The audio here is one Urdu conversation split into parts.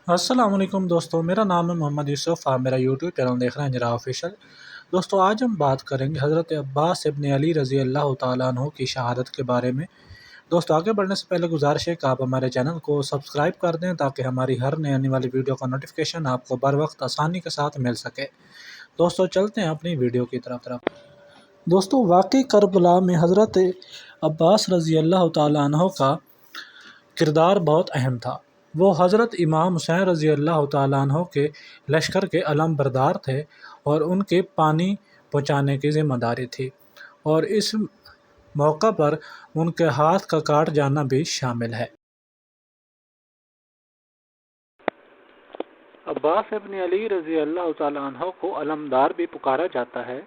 السلام علیکم دوستو، میرا نام ہے محمد یوسف۔ آپ میرا یوٹیوب چینل دیکھ رہے ہیں جرا آفیشل۔ دوستو آج ہم بات کریں گے حضرت عباس ابن علی رضی اللہ تعالیٰ عنہ کی شہادت کے بارے میں۔ دوستو آگے بڑھنے سے پہلے گزارش ہے کہ آپ ہمارے چینل کو سبسکرائب کر دیں تاکہ ہماری ہر نئی آنے والی ویڈیو کا نوٹیفیکیشن آپ کو بر وقت آسانی کے ساتھ مل سکے۔ دوستو چلتے ہیں اپنی ویڈیو کی طرف۔ دوستو واقعی کربلا میں حضرت عباس رضی اللہ تعالیٰ عنہ کا کردار بہت اہم تھا۔ وہ حضرت امام حسین رضی اللہ تعالیٰ عنہ کے لشکر کے علم بردار تھے اور ان کے پانی پہنچانے کی ذمہ داری تھی، اور اس موقع پر ان کے ہاتھ کا کاٹ جانا بھی شامل ہے۔ عباس ابن علی رضی اللہ تعالیٰ عنہ کو علمدار بھی پکارا جاتا ہے۔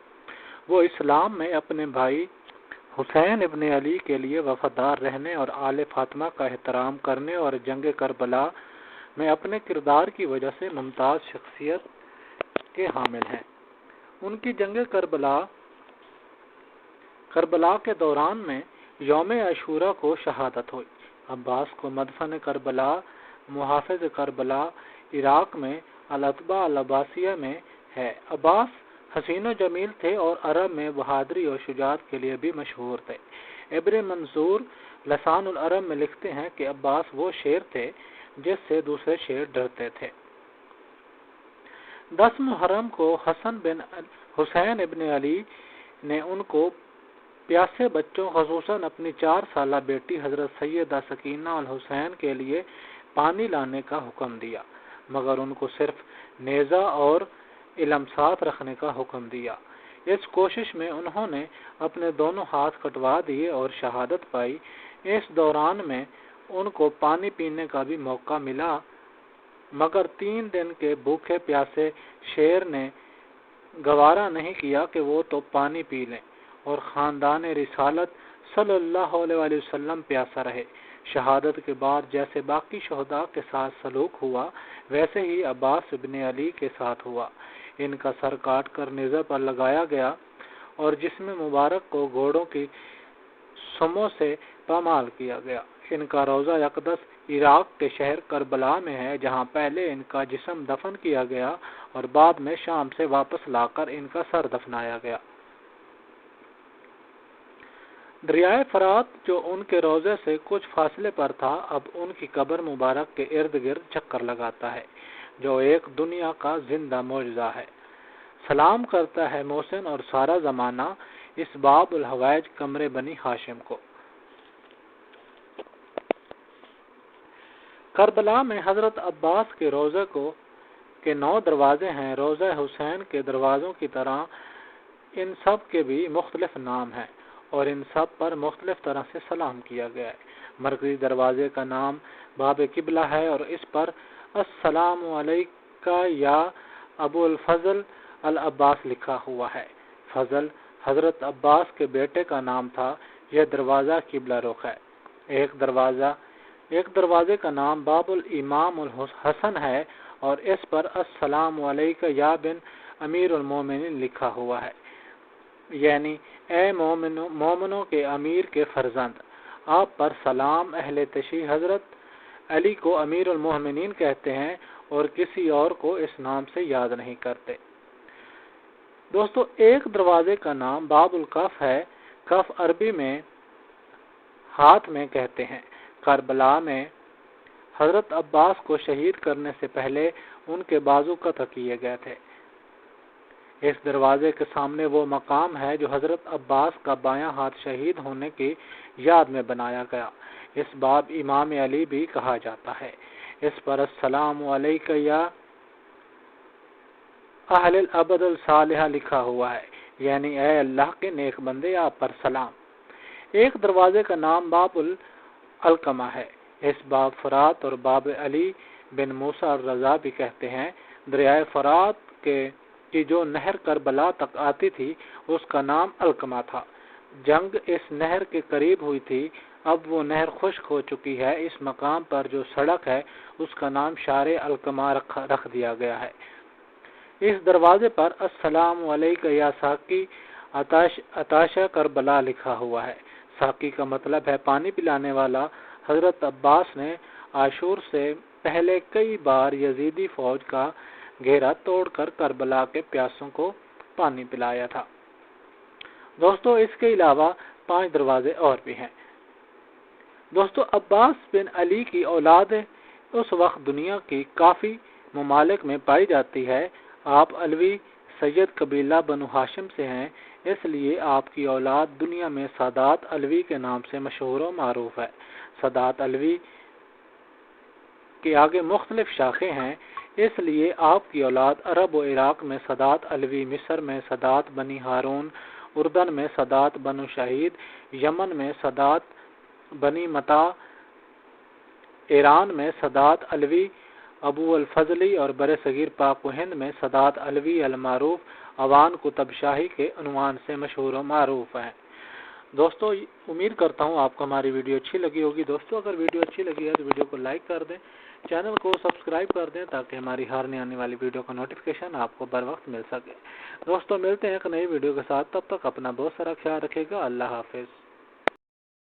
وہ اسلام میں اپنے بھائی حسین ابن علی کے لیے وفادار رہنے اور آل فاطمہ کا احترام کرنے اور جنگ کربلا میں اپنے کردار کی وجہ سے ممتاز شخصیت کے حامل ہیں۔ ان کی جنگ کربلا کے دوران میں یوم عاشوراء کو شہادت ہوئی۔ عباس کو مدفن کربلا محافظ کربلا عراق میں العتبہ العباسیہ میں ہے۔ عباس حسین و جمیل تھے اور عرب میں بہادری اور شجاعت کے لیے بھی مشہور تھے۔ ابن منظور لسان العرب میں لکھتے ہیں کہ عباس وہ شیر تھے جس سے دوسرے شیر ڈرتے تھے۔ 10 محرم کو حسین ابن علی نے ان کو پیاسے بچوں خصوصاً اپنی 4 سالہ بیٹی حضرت سیدہ سکینہ الحسین کے لیے پانی لانے کا حکم دیا، مگر ان کو صرف نیزہ اور علم ساتھ رکھنے کا حکم دیا۔ اس کوشش میں انہوں نے اپنے دونوں ہاتھ کٹوا دیے اور شہادت پائی۔ اس دوران میں ان کو پانی پینے کا بھی موقع ملا، مگر 3 دن کے بھوکے پیاسے شیر نے گوارا نہیں کیا کہ وہ تو پانی پی لیں اور خاندان رسالت صلی اللہ علیہ وآلہ وسلم پیاسا رہے۔ شہادت کے بعد جیسے باقی شہداء کے ساتھ سلوک ہوا ویسے ہی عباس ابن علی کے ساتھ ہوا۔ ان کا سر کاٹ کر نیزے پر لگایا گیا اور جسم مبارک کو گھوڑوں کی سموں سے پامال کیا گیا۔ ان کا روضہ اقدس عراق کے شہر کربلا میں ہے، جہاں پہلے ان کا جسم دفن کیا گیا اور بعد میں شام سے واپس لا کر ان کا سر دفنایا گیا۔ دریائے فرات جو ان کے روضے سے کچھ فاصلے پر تھا، اب ان کی قبر مبارک کے ارد گرد چکر لگاتا ہے، جو ایک دنیا کا زندہ معجزہ ہے۔ سلام کرتا ہے محسن اور سارا زمانہ اس باب الحوائج قمر بنی ہاشم کو۔ کربلا میں حضرت عباس کے روضے کے 9 دروازے ہیں۔ روضہ حسین کے دروازوں کی طرح ان سب کے بھی مختلف نام ہیں اور ان سب پر مختلف طرح سے سلام کیا گیا ہے۔ مرکزی دروازے کا نام باب قبلہ ہے اور اس پر السلام علیکہ یا ابو الفضل العباس لکھا ہوا ہے۔ فضل حضرت عباس کے بیٹے کا نام تھا۔ یہ دروازہ قبلہ رخ ہے۔ ایک دروازے کا نام باب الامام الحسن ہے اور اس پر السلام علیکہ یا بن امیر المومنین لکھا ہوا ہے، یعنی اے مومنوں کے امیر کے فرزند، آپ پر سلام۔ اہل تشیع حضرت علی کو امیر المومنین کہتے ہیں اور کسی اور کو اس نام سے یاد نہیں کرتے۔ دوستو ایک دروازے کا نام باب الکف ہے۔ کف عربی میں ہاتھ میں کہتے ہیں۔ کربلا میں حضرت عباس کو شہید کرنے سے پہلے ان کے بازو قطع کیے گئے تھے۔ اس دروازے کے سامنے وہ مقام ہے جو حضرت عباس کا بایاں ہاتھ شہید ہونے کی یاد میں بنایا گیا۔ اس باب امام علی بھی کہا جاتا ہے۔ اس پر السلام علیکہ یا اہل العبد الصالحہ لکھا ہوا ہے، یعنی اے اللہ کے نیک بندے، آپ پر سلام۔ ایک دروازے کا نام باب العلقمہ ہے۔ اس باب فرات اور باب علی بن موسیٰ الرضا بھی کہتے ہیں۔ دریائے فرات کی جو نہر کربلا تک آتی تھی اس کا نام علقمہ تھا۔ جنگ اس نہر کے قریب ہوئی تھی، اب وہ نہر خشک ہو چکی ہے۔ اس مقام پر جو سڑک ہے اس کا نام شارع علقمہ رکھ دیا گیا ہے۔ اس دروازے پر السلام علیکہ یا ساقی عطاشہ کربلا لکھا ہوا ہے۔ ساقی کا مطلب ہے پانی پلانے والا۔ حضرت عباس نے عاشور سے پہلے کئی بار یزیدی فوج کا گھیرا توڑ کر کربلا کے پیاسوں کو پانی پلایا تھا۔ دوستو اس کے علاوہ 5 دروازے اور بھی ہیں۔ دوستو عباس بن علی کی اولاد اس وقت دنیا کی کافی ممالک میں پائی جاتی ہے۔ آپ علوی سید قبیلہ بنو ہاشم سے ہیں، اس لیے آپ کی اولاد دنیا میں سادات علوی کے نام سے مشہور و معروف ہے۔ سادات علوی کے آگے مختلف شاخیں ہیں، اس لیے آپ کی اولاد عرب و عراق میں سادات علوی، مصر میں سادات بنی ہارون، اردن میں سادات بنو شہید، یمن میں سادات بنی متا، ایران میں سادات علوی ابو الفضلی اور برصغیر پاک و ہند میں سادات علوی المعروف اوان کتب شاہی کے عنوان سے مشہور و معروف ہیں۔ دوستو امید کرتا ہوں آپ کو ہماری ویڈیو اچھی لگی ہوگی۔ دوستو اگر ویڈیو اچھی لگی ہے تو ویڈیو کو لائک کر دیں، چینل کو سبسکرائب کر دیں تاکہ ہماری ہر نئی آنے والی ویڈیو کا نوٹیفیکیشن آپ کو بر وقت مل سکے۔ دوستو ملتے ہیں ایک نئی ویڈیو کے ساتھ، تب تک اپنا بہت سارا خیال رکھے گا۔ اللہ حافظ۔